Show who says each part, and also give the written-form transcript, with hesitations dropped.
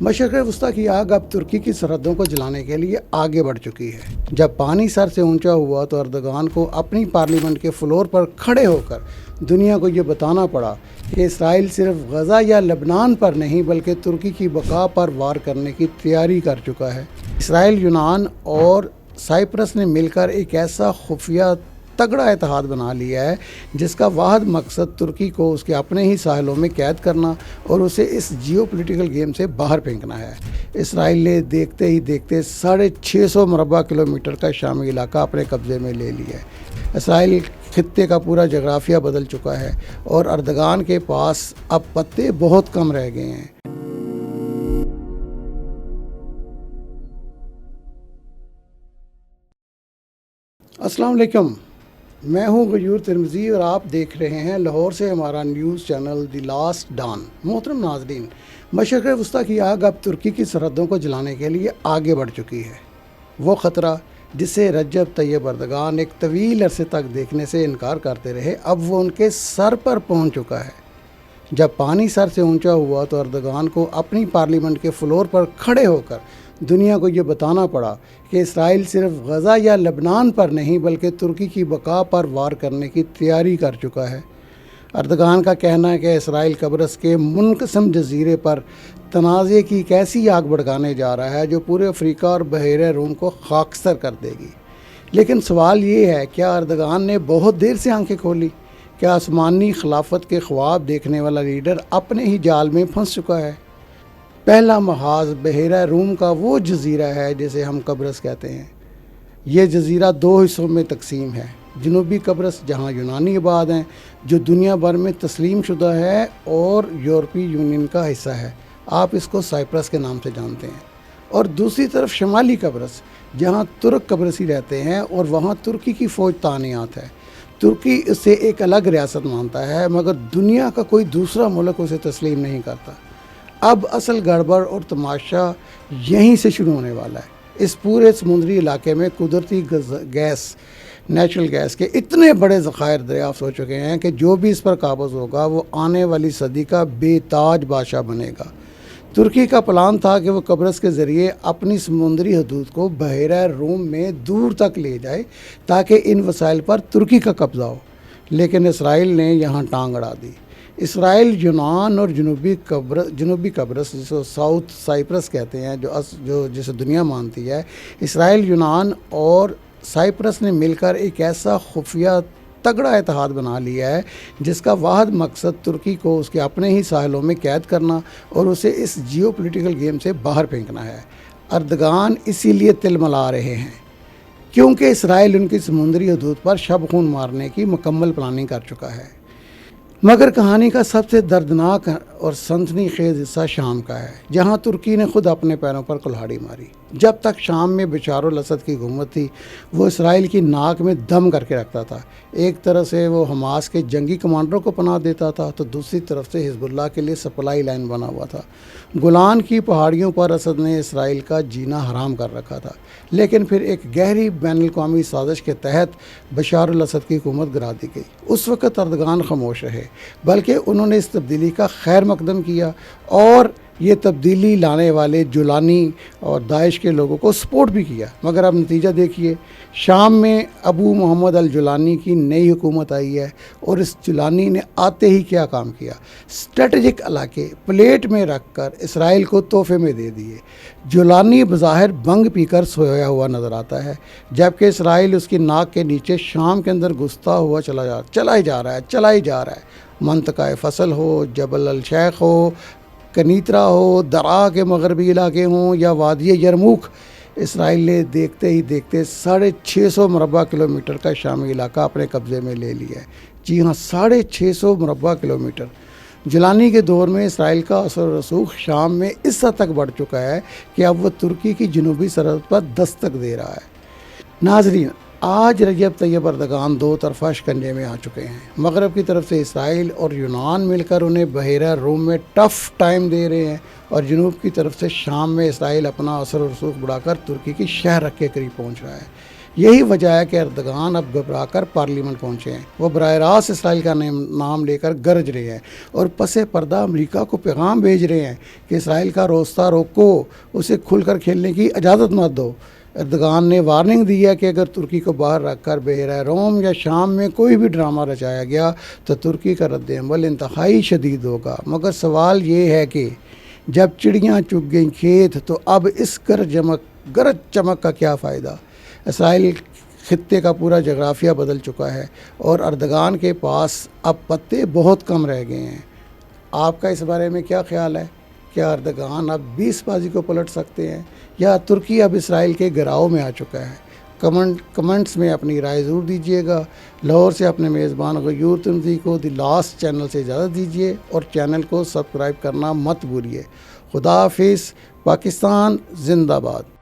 Speaker 1: मशरक़ वस्ती की आग अब तुर्की की सरहदों को जलाने के लिए आगे बढ़ चुकी है। जब पानी सर से ऊंचा हुआ तो अर्दगान को अपनी पार्लियामेंट के फ्लोर पर खड़े होकर दुनिया को ये बताना पड़ा कि इसराइल सिर्फ गज़ा या लबनान पर नहीं बल्कि तुर्की की बका पर वार करने की तैयारी कर चुका है। इसराइल, यूनान और साइप्रस ने मिलकर एक ऐसा खुफिया तगड़ा इत्तेहाद बना लिया है जिसका वाहिद मकसद तुर्की को उसके अपने ही साहिलों में कैद करना और उसे इस जियोपॉलिटिकल गेम से बाहर फेंकना है। इसराइल ने देखते ही देखते 650 मरबा किलोमीटर का शामी इलाका अपने कब्ज़े में ले लिया है। इसराइल खित्ते का पूरा जगराफिया बदल चुका है और अर्दगान के पास अब पत्ते बहुत कम रह गए हैं। अस्सलाम वालेकुम, मैं हूं गयूर तिरमिज़ी और आप देख रहे हैं लाहौर से हमारा news channel the last dawn. मोहतरम नाज़रीन, मशरक़ वस्ती की आग अब तुर्की की सरहदों को जलाने के लिए आगे बढ़ चुकी है। वो ख़तरा जिसे रजब तैयब अर्दगान एक तवील अरसे तक देखने से इनकार करते रहे, अब वो उनके सर पर पहुंच चुका है। जब पानी सर से ऊंचा हुआ तो अर्दगान को अपनी पार्लियामेंट के फ्लोर पर खड़े होकर दुनिया को ये बताना पड़ा कि इसराइल सिर्फ गज़ा या लबनान पर नहीं बल्कि तुर्की की बका पर वार करने की तैयारी कर चुका है। अर्दगान का कहना है कि इसराइल कब्रस के मुनक़सम जजीरे पर तनाज़े की एक ऐसी आग भड़काने जा रहा है जो पूरे अफ्रीका और बहरे रूम को खाकसर कर देगी। लेकिन सवाल ये है, क्या अर्दगान ने बहुत देर से आंखें खोली? क्या आसमानी खिलाफत के ख्वाब देखने वाला लीडर अपने ही जाल में फंस चुका है? पहला महाज बहरा रूम का वो जजीरा है जिसे हम कब्रस कहते हैं। ये जजीरा 2 हिस्सों में तकसीम है। जनूबी कब्रस जहाँ यूनानी आबाद हैं, जो दुनिया भर में तस्लीम शुदा है और यूरोपीय यूनियन का हिस्सा है, आप इसको साइप्रस के नाम से जानते हैं। और दूसरी तरफ शमाली कब्रस, जहाँ तुर्क कब्रसी रहते हैं और वहाँ तुर्की की फ़ौज तानियात है। तुर्की इसे एक अलग रियासत मानता है, मगर दुनिया का कोई दूसरा मुल्क उसे तस्लीम नहीं करता। अब असल गड़बड़ और तमाशा यहीं से शुरू होने वाला है। इस पूरे समुद्री इलाके में कुदरती गैस, नेचुरल गैस के इतने बड़े ज़खायर दरियाफ्त हो चुके हैं कि जो भी इस पर काबज़ होगा वो आने वाली सदी का बेताज बादशाह बनेगा। तुर्की का प्लान था कि वो कब्रस के ज़रिए अपनी समुद्री हदूद को बहरा रूम में दूर तक ले जाए ताकि इन वसाइल पर तुर्की का कब्ज़ा हो। लेकिन इसराइल ने यहाँ टांग अड़ा दी। इसराइल, यूनान और जनूबी कब्रस जिसको साउथ साइप्रस कहते हैं, जो जिसे दुनिया मानती है, इसराइल, यूनान और साइप्रस ने मिलकर एक ऐसा खुफिया तगड़ा इत्तेहाद बना लिया है जिसका वाहिद मकसद तुर्की को उसके अपने ही साहिलों में कैद करना और उसे इस जियोपॉलिटिकल गेम से बाहर फेंकना है। अर्दगान इसीलिए तिलमिला रहे हैं क्योंकि इसराइल उनकी समुद्री हदूद पर शब खून मारने की मुकम्मल प्लानिंग कर चुका है। मगर कहानी का सबसे दर्दनाक और सनसनीखेज़ हिस्सा शाम का है, जहां तुर्की ने खुद अपने पैरों पर कुल्हाड़ी मारी। जब तक शाम में बशार अल-असद की हुकूमत थी, वो इसराइल की नाक में दम करके रखता था। एक तरफ से वो हमास के जंगी कमांडरों को पनाह देता था तो दूसरी तरफ से हिजबुल्लाह के लिए सप्लाई लाइन बना हुआ था। गोलान की पहाड़ियों पर असद ने इसराइल का जीना हराम कर रखा था। लेकिन फिर एक गहरी बैनुल-अक़वामी साजिश के तहत बशार अल-असद की हुकूमत गिरा दी गई। उस वक़्त अर्दगान खामोश रहे, बल्कि उन्होंने इस तब्दीली का खैर मकदम किया और ये तब्दीली लाने वाले जुलानी और दाइश के लोगों को सपोर्ट भी किया। मगर अब नतीजा देखिए, शाम में अबू मोहम्मद अल जुलानी की नई हुकूमत आई है और इस जुलानी ने आते ही क्या काम किया, स्ट्रेटजिक इलाके प्लेट में रख कर इसराइल को तोहफे में दे दिए। जुलानी बज़ाहिर भंग पीकर सोया हुआ नज़र आता है, जबकि इसराइल उसकी नाक के नीचे शाम के अंदर घुसता हुआ चला ही जा रहा है। मंतका फसल हो, जबल अल शेख हो, कनीतरा हो, दरा के मगरबी इलाके हों या वादी यरमूक, इसराइल ने देखते ही देखते 650 मरबा किलोमीटर का शामी इलाका अपने कब्ज़े में ले लिया है। जी हाँ, 650 मरबा किलोमीटर। जुलानी के दौर में इसराइल का असर रसूख शाम में इस हद तक बढ़ चुका है कि अब वह तुर्की की जनूबी सरहद पर दस्तक दे रहा है। नाज़रीन, आज रजब तैयब अर्दगान 2 तरफ़ा शिकंजे में आ चुके हैं। मगरब की तरफ से इसराइल और यूनान मिलकर उन्हें बहरा रूम में टफ़ टाइम दे रहे हैं और जनूब की तरफ से शाम में इसराइल अपना असर रसूख बढ़ाकर तुर्की की शहर रख के करीब पहुँच रहा है। یہی وجہ ہے کہ اردگان اب گھبرا کر پارلیمنٹ پہنچے ہیں۔ وہ براہ راست اسرائیل کا نام لے کر گرج رہے ہیں اور پس پردہ امریکہ کو پیغام بھیج رہے ہیں کہ اسرائیل کا راستہ روکو، اسے کھل کر کھیلنے کی اجازت مت دو۔ اردگان نے وارننگ دی ہے کہ اگر ترکی کو باہر رکھ کر بحیرہ روم یا شام میں کوئی بھی ڈرامہ رچایا گیا تو ترکی کا رد عمل انتہائی شدید ہوگا۔ مگر سوال یہ ہے کہ جب چڑیاں چگ گئیں کھیت تو اب اس گرج چمک کا کیا فائدہ؟ اسرائیل خطے کا پورا جغرافیہ بدل چکا ہے اور اردگان کے پاس اب پتے بہت کم رہ گئے ہیں۔ آپ کا اس بارے میں کیا خیال ہے؟ کیا اردگان اب بھی اس بازی کو پلٹ سکتے ہیں یا ترکی اب اسرائیل کے گراؤ میں آ چکا ہے؟ کمنٹس میں اپنی رائے ضرور دیجیے گا۔ لاہور سے اپنے میزبان غیور ترمذی کو دی لاسٹ چینل سے اجازت دیجیے اور چینل کو سبسکرائب کرنا مت بھولیے۔ خدا حافظ۔ پاکستان زندہ باد۔